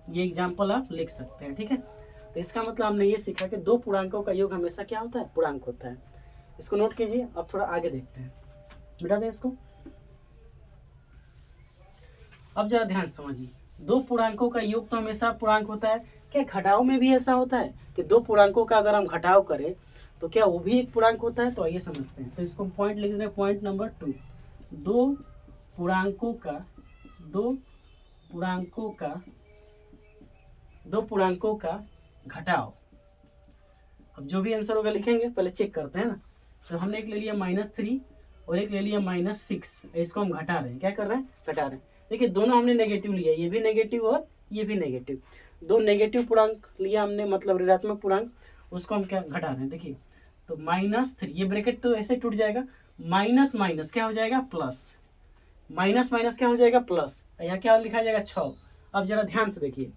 [SPEAKER 1] ये एग्जाम्पल आप लिख सकते हैं, ठीक है। तो इसका मतलब हमने ये सीखा कि दो पूर्णांकों का योग हमेशा क्या होता है, पूर्णांक होता है। इसको नोट कीजिए। अब थोड़ा आगे देखते हैं, मिटा दें इसको। अब जरा ध्यान समझिए, दो पूर्णांकों का योग तो हमेशा पूर्णांक होता है। क्या घटाव में भी ऐसा होता है कि दो पूर्णांकों का अगर हम घटाव करें तो क्या वो भी एक पूर्णांक होता है? तो आइए समझते हैं। तो इसको पॉइंट लिख दें, पॉइंट नंबर 2, दो पूर्णांकों का दो पूर्णांकों का घटाव। अब जो भी आंसर होगा लिखेंगे, पहले चेक करते हैं ना। तो हमने एक ले लिया -3 और एक ले लिया -6, इसको हम घटा रहे हैं। क्या कर रहे हैं, घटा रहे हैं। देखिए दोनों हमने नेगेटिव लिया, ये भी नेगेटिव और ये भी नेगेटिव। दो नेगेटिव पूर्णांक लिया हमने, मतलब ऋणात्मक पूर्णांक, उसको हम क्या घटा रहे हैं। देखिए तो -3, ये ब्रैकेट तो ऐसे टूट जाएगा, माइनस माइनस क्या हो जाएगा, प्लस, माइनस माइनस क्या हो जाएगा, प्लस, यहाँ क्या लिखा जाएगा, 6। अब जरा ध्यान से देखिए,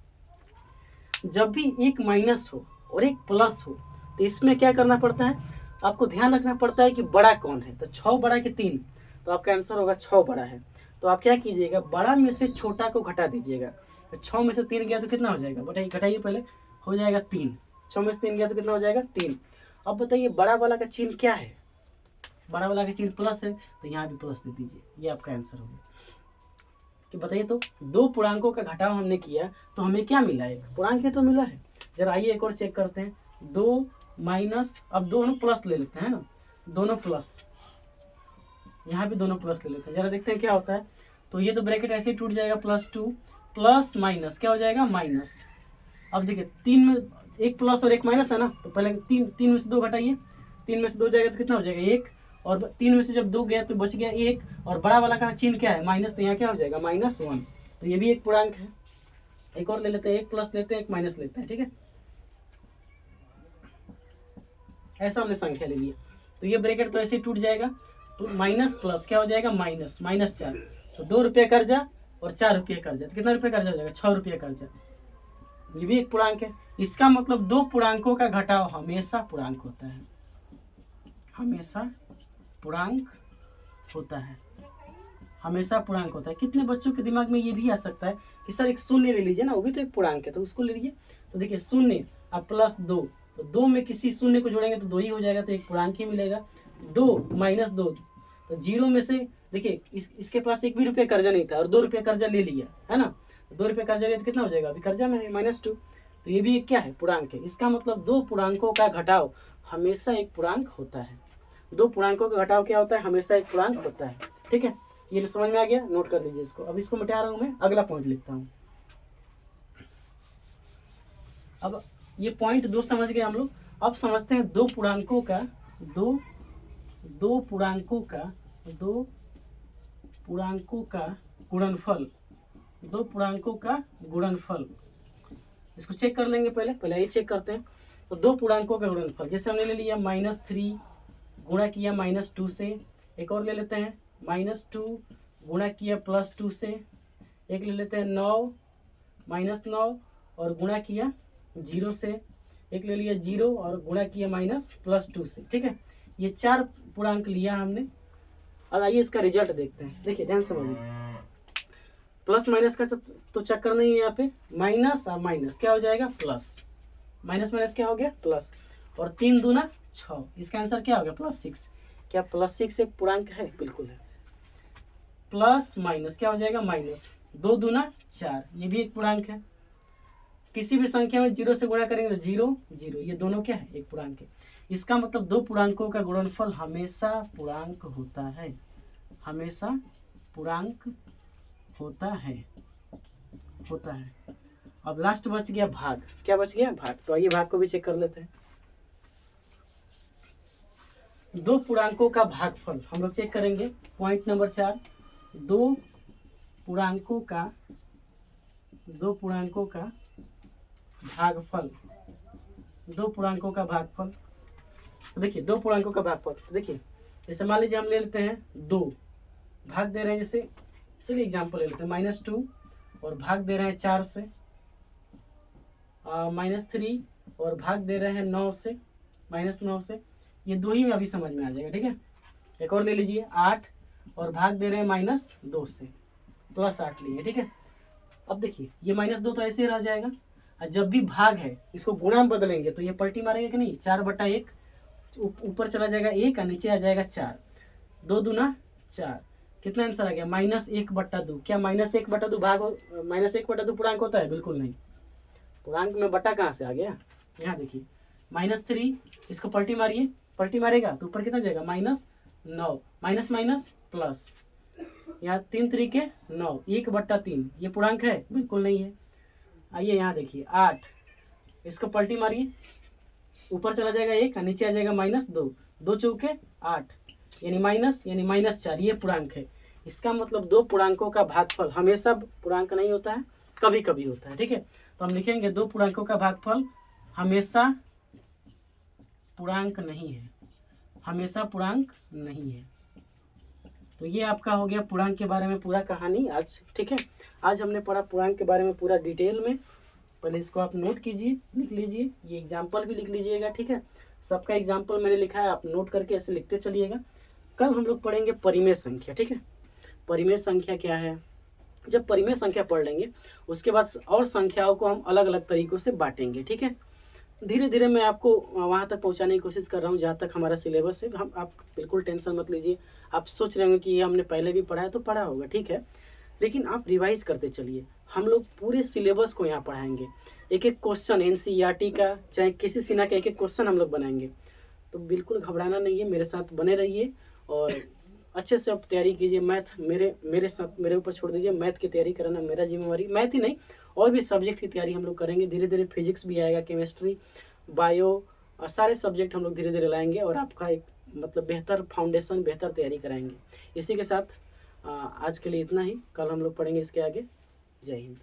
[SPEAKER 1] जब भी एक माइनस हो और एक प्लस हो तो इसमें क्या करना पड़ता है, आपको ध्यान रखना पड़ता है कि बड़ा कौन है। तो 6 बड़ा कि 3, तो आपका आंसर होगा 6 बड़ा है। तो आप क्या कीजिएगा, बड़ा में से छोटा को घटा दीजिएगा। तो 6 में से 3 गया तो कितना हो जाएगा, बताइए, घटाइए पहले, हो जाएगा 3। 6 में से 3 गया तो कितना हो जाएगा, 3। अब बताइए बड़ा वाला का चिन्ह क्या है, बड़ा वाला का चिन्ह प्लस है, तो यहाँ भी प्लस दे दीजिए, ये आपका आंसर होगा। कि बताइए, तो दो पूर्णांकों का घटाव हमने किया तो हमें क्या मिला, एक पूर्णांक ही तो मिला है। जरा आइए एक और चेक करते हैं, 2 माइनस, अब दोनों प्लस ले लेते हैं ना, दोनों प्लस, यहाँ भी दोनों प्लस ले लेते हैं, जरा देखते हैं क्या होता है। तो ये तो ब्रैकेट ऐसे ही टूट जाएगा, +2 प्लस माइनस क्या हो जाएगा, माइनस। अब देखिए 3 में एक प्लस और एक माइनस है ना, तो पहले 3 में से 2 घटाइए, 3 में से 2 जाएगा तो कितना हो जाएगा, 1, और 3 में से जब 2 गया तो बच गया 1, और बड़ा वाला का चिन्ह क्या है, माइनस, तो यहाँ क्या हो जाएगा, -1। तो ये भी एक पूर्णांक है। एक और ले लेते हैं, एक प्लस लेते हैं, एक माइनस लेते हैं, ठीक है। ऐसा हमने संख्या ले लिया, तो ये ब्रैकेट तो ऐसे ही टूट जाएगा, तो माइनस प्लस क्या हो जाएगा, माइनस, -4। तो 2 रुपये कर्जा और 4 रुपये कर्जा, तो कितना रुपये कर्जा हो जाएगा, 6 रुपये कर्जा। ये भी एक पूर्णांक है। इसका मतलब दो पूर्णांकों का घटाव हमेशा पूर्णांक होता है, हमेशा पूर्णांक होता है, हमेशा पूर्णांक होता है। कितने बच्चों के दिमाग में ये भी आ सकता है कि सर एक शून्य ले लीजिए ना, वो भी तो एक पूर्णांक है, तो उसको ले लीजिए। तो देखिए शून्य अब +2, तो 2 में किसी शून्य को जोड़ेंगे तो 2 ही हो जाएगा, तो एक पूर्णांक ही मिलेगा। 2 माइनस 2, तो 0 में से देखिए इसके पास एक भी रुपये कर्जा नहीं था और 2 रुपये कर्जा ले लिया है ना, 2 रुपये कर्जा लिया तो कितना हो जाएगा, अभी कर्जा में है -2, तो ये भी एक क्या है, पूर्णांक है। इसका मतलब दो पूर्णांकों का घटाव हमेशा एक पूर्णांक होता है। दो पूर्णांकों का घटाव क्या होता है, हमेशा एक पूर्णांक होता है, ठीक है। ये समझ में आ गया, नोट कर लीजिए इसको। अब इसको मिटा रहा हूं मैं, अगला पॉइंट लिखता हूं। अब ये पॉइंट 2 समझ गए हम लोग। अब समझते हैं दो पूर्णांकों का गुणनफल, दो पूर्णांकों का गुणनफल। इसको चेक कर लेंगे, पहले ये चेक करते हैं। तो दो पूर्णांकों का गुणनफल, जैसे हमने ले लिया -3 गुणा किया -2 से, एक और ले लेते हैं -2 गुणा किया +2 से, एक ले लेते हैं 9 -9 और गुणा किया 0 से, एक ले लिया 0 और गुणा किया +2 से, ठीक है। ये 4 पूर्णांक लिया हमने। अब आइए इसका रिजल्ट देखते हैं। देखिए ध्यान समझिए, प्लस माइनस का तो चक्कर नहीं है यहाँ पे, माइनस और माइनस क्या हो जाएगा, प्लस, माइनस माइनस क्या हो गया, प्लस, और 3 दूना 6, इसका आंसर क्या हो गया, +6। क्या +6 एक पूर्णांक है, बिल्कुल है। प्लस माइनस क्या हो जाएगा, माइनस, 2 दूना 4, ये भी एक पूर्णांक है। किसी भी संख्या में 0 से गुणा करेंगे तो 0 0, ये दोनों क्या है, एक पूर्णांक है। इसका मतलब दो पूर्णांकों का गुणनफल हमेशा पूर्णांक होता है, हमेशा पूर्णांक होता है। अब लास्ट बच गया भाग, क्या बच गया, भाग। तो आइए भाग को भी चेक कर लेते हैं। दो पूर्णांकों का भागफल हम लोग चेक करेंगे, पॉइंट नंबर 4, दो पूर्णांकों का भागफल, दो पूर्णांकों का भागफल। तो देखिए दो पूर्णांकों का भागफल, तो देखिए जैसे मान लीजिए हम ले लेते हैं 2, भाग दे रहे हैं, जैसे चलिए एग्जांपल ले लेते हैं -2 और भाग दे रहे हैं 4 से, -3 और भाग दे रहे हैं 9 से, -9 से, ये दो ही में अभी समझ में आ जाएगा। ठीक है, एक और ले लीजिए 8 और भाग दे रहे हैं -2 से, +8 लिए। ठीक है, अब देखिए ये -2 तो ऐसे ही रह जाएगा, और जब भी भाग है इसको गुणा में बदलेंगे तो ये पलटी मारेगा कि नहीं, 4/1 ऊपर चला जाएगा 1 और नीचे आ जाएगा 4, 2 दूना 4, कितना आंसर आ गया, -1/2। क्या -1/2 भाग -1/2 पूर्णांक होता है? बिल्कुल नहीं, पूर्णांक में बटा कहाँ से आ गया, यहाँ देखिए -3, इसको पलटी मारिए, पलटी मारेगा तो ऊपर कितना जाएगा, -9, माइनस माइनस प्लस, यहाँ 3 तरीके 9, 1/3, ये पूर्णांक है? बिल्कुल नहीं है। आइए यहाँ देखिए 8, इसको पलटी मारिए, ऊपर चला जाएगा 1 और नीचे आ जाएगा -2, 2 चौके 8, यानी -4, ये पूर्णांक है। इसका मतलब दो पूर्णांकों का भागफल हमेशा पूर्णांक नहीं होता है, कभी कभी होता है। ठीक है, तो हम लिखेंगे दो पूर्णांकों का भागफल हमेशा पूर्णांक नहीं है, हमेशा पूर्णांक नहीं है। तो ये आपका हो गया पूर्णांक के बारे में पूरा कहानी आज। ठीक है, आज हमने पढ़ा पूर्णांक के बारे में पूरा डिटेल में। पहले इसको आप नोट कीजिए, लिख लीजिए, ये एग्जाम्पल भी लिख लीजिएगा। ठीक है, सबका एग्जाम्पल मैंने लिखा है, आप नोट करके ऐसे लिखते चलिएगा। कल हम लोग पढ़ेंगे परिमेय संख्या। ठीक है, परिमेय संख्या क्या है, जब परिमेय संख्या पढ़ लेंगे उसके बाद और संख्याओं को हम अलग अलग तरीकों से बांटेंगे। ठीक है, धीरे धीरे मैं आपको वहाँ तक पहुँचाने की कोशिश कर रहा हूँ जहाँ तक हमारा सिलेबस है। हम आप बिल्कुल टेंशन मत लीजिए। आप सोच रहे होंगे कि ये हमने पहले भी पढ़ा है, तो पढ़ा होगा, ठीक है, लेकिन आप रिवाइज करते चलिए। हम लोग पूरे सिलेबस को यहाँ पढ़ाएंगे, एक एक क्वेश्चन एनसीईआरटी का चाहे किसी सिन्हा का एक एक क्वेश्चन हम लोग बनाएंगे। तो बिल्कुल घबराना नहीं है, मेरे साथ बने रहिए और अच्छे से आप तैयारी कीजिए। मैथ मेरे ऊपर छोड़ दीजिए, मैथ की तैयारी कराना मेरा जिम्मेवारी। मैथ ही नहीं, और भी सब्जेक्ट की तैयारी हम लोग करेंगे। धीरे धीरे फिजिक्स भी आएगा, केमिस्ट्री, बायो, और सारे सब्जेक्ट हम लोग धीरे धीरे लाएंगे और आपका एक मतलब बेहतर फाउंडेशन, बेहतर तैयारी कराएंगे। इसी के साथ आज के लिए इतना ही। कल हम लोग पढ़ेंगे इसके आगे। जय हिंद।